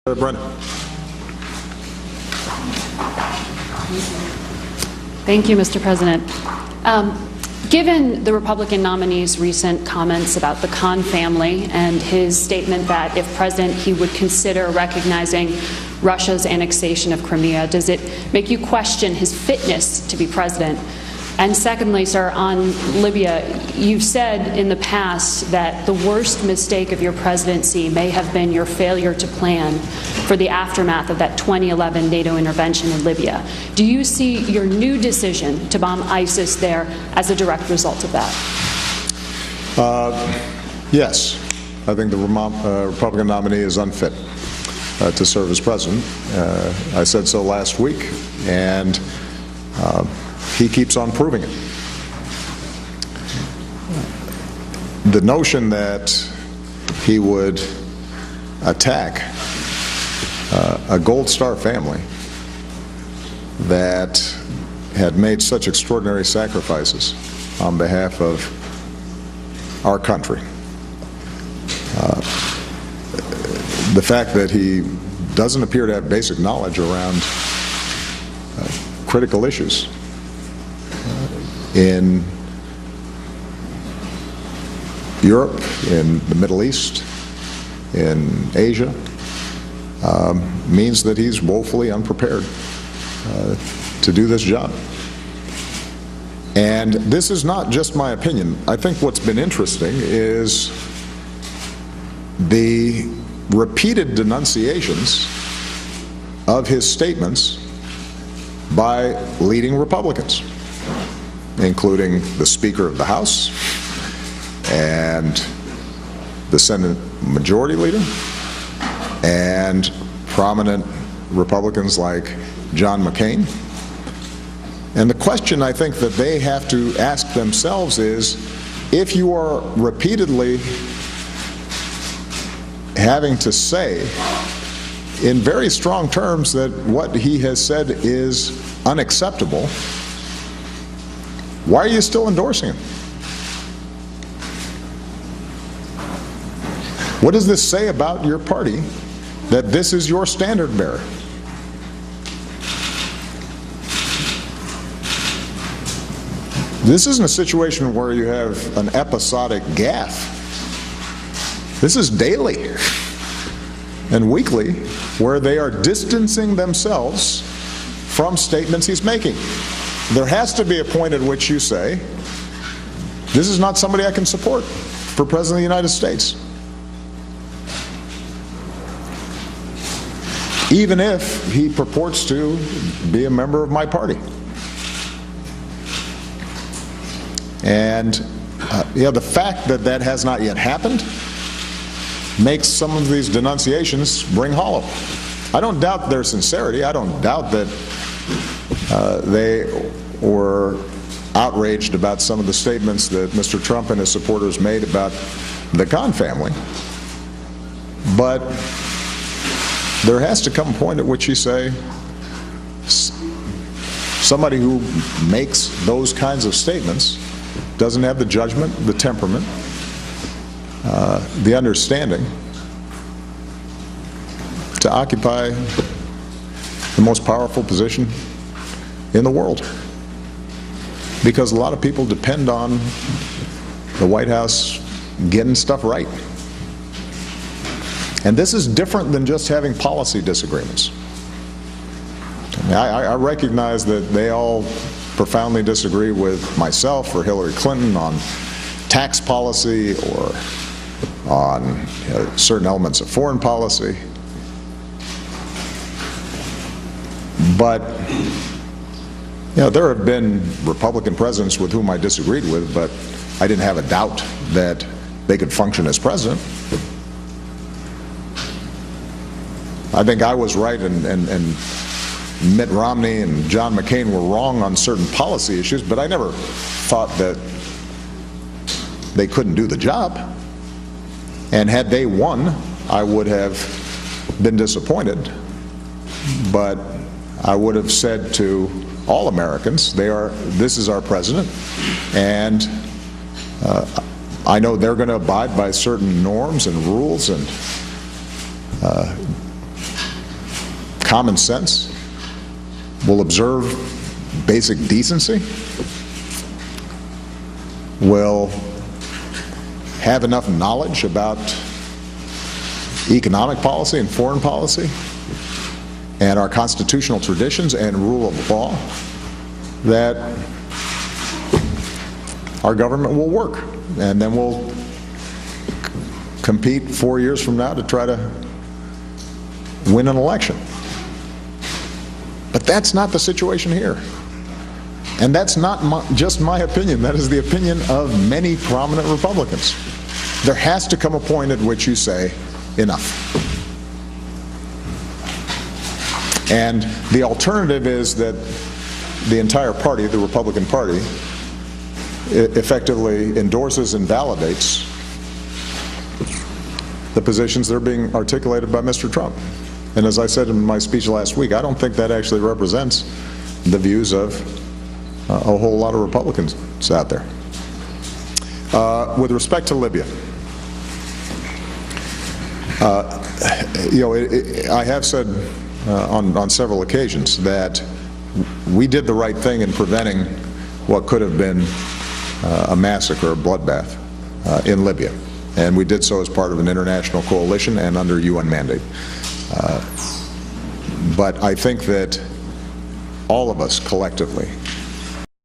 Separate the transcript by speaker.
Speaker 1: Brennan.
Speaker 2: Thank you, Mr. President. Given the Republican nominee's recent comments about the Khan family and his statement that if president, he would consider recognizing Russia's annexation of Crimea, does it make you question his fitness to be president? And secondly, sir, on Libya, you've said in the past that the worst mistake of your presidency may have been your failure to plan for the aftermath of that 2011 NATO intervention in Libya. Do you see your new decision to bomb ISIS there as a direct result of that?
Speaker 1: Yes. I think the Republican nominee is unfit to serve as president. I said so last week, and he keeps on proving it. The notion that he would attack a Gold Star family that had made such extraordinary sacrifices on behalf of our country, the fact that he doesn't appear to have basic knowledge around critical issues in Europe, in the Middle East, in Asia, means that he's woefully unprepared to do this job. And this is not just my opinion. I think what's been interesting is the repeated denunciations of his statements by leading Republicans, including the Speaker of the House and the Senate Majority Leader and prominent Republicans like John McCain. And the question I think that they have to ask themselves is, if you are repeatedly having to say in very strong terms that what he has said is unacceptable, why are you still endorsing him? What does this say about your party that this is your standard bearer? This isn't a situation where you have an episodic gaffe. This is daily and weekly, where they are distancing themselves from statements he's making. There has to be a point at which you say, this is not somebody I can support for President of the United States, even if he purports to be a member of my party. And the fact that that has not yet happened makes some of these denunciations ring hollow. I don't doubt their sincerity. I don't doubt that they were outraged about some of the statements that Mr. Trump and his supporters made about the Khan family. But there has to come a point at which you say, somebody who makes those kinds of statements doesn't have the judgment, the temperament, the understanding to occupy the most powerful position in the world. Because a lot of people depend on the White House getting stuff right. And this is different than just having policy disagreements. I recognize that they all profoundly disagree with myself or Hillary Clinton on tax policy or on certain elements of foreign policy. But there have been Republican presidents with whom I disagreed with, but I didn't have a doubt that they could function as president. I think I was right and Mitt Romney and John McCain were wrong on certain policy issues, but I never thought that they couldn't do the job. And had they won, I would have been disappointed. But I would have said to all Americans, this is our president, and I know they're going to abide by certain norms and rules and common sense, will observe basic decency, will have enough knowledge about economic policy and foreign policy and our constitutional traditions and rule of law, that our government will work, and then we'll compete 4 years from now to try to win an election. But that's not the situation here. And that's not just my opinion. That is the opinion of many prominent Republicans. There has to come a point at which you say, enough. And the alternative is that the entire party, the Republican Party, effectively endorses and validates the positions that are being articulated by Mr. Trump. And as I said in my speech last week, I don't think that actually represents the views of a whole lot of Republicans out there. With respect to Libya, I have said on several occasions that we did the right thing in preventing what could have been a massacre, a bloodbath in Libya. And we did so as part of an international coalition and under UN mandate. But I think that all of us collectively